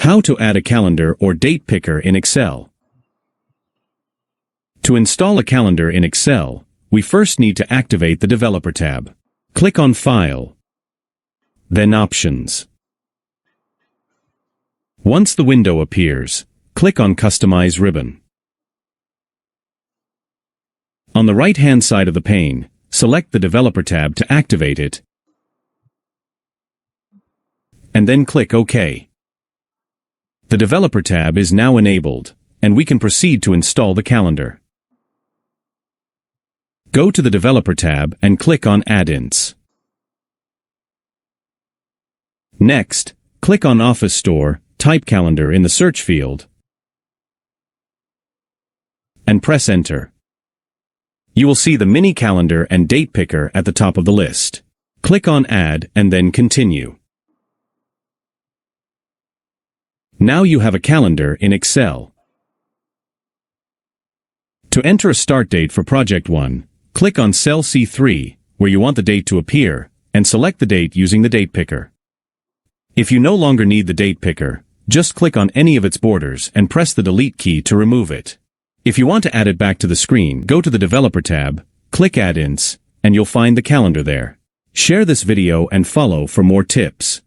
How to add a calendar or date picker in Excel. To install a calendar in Excel, we first need to activate the Developer tab. Click on File, then Options. Once the window appears, click on Customize ribbon. On the right-hand side of the pane, select the Developer tab to activate it, and then click OK. The Developer tab is now enabled, and we can proceed to install the calendar. Go to the Developer tab and click on Add-ins. Next, click on Office Store, type Calendar in the search field, and press Enter. You will see the mini calendar and date picker at the top of the list. Click on Add and then Continue. Now you have a calendar in Excel. To enter a start date for Project 1, click on cell C3, where you want the date to appear, and select the date using the date picker. If you no longer need the date picker, just click on any of its borders and press the Delete key to remove it. If you want to add it back to the screen, go to the Developer tab, click Add-ins, and you'll find the calendar there. Share this video and follow for more tips.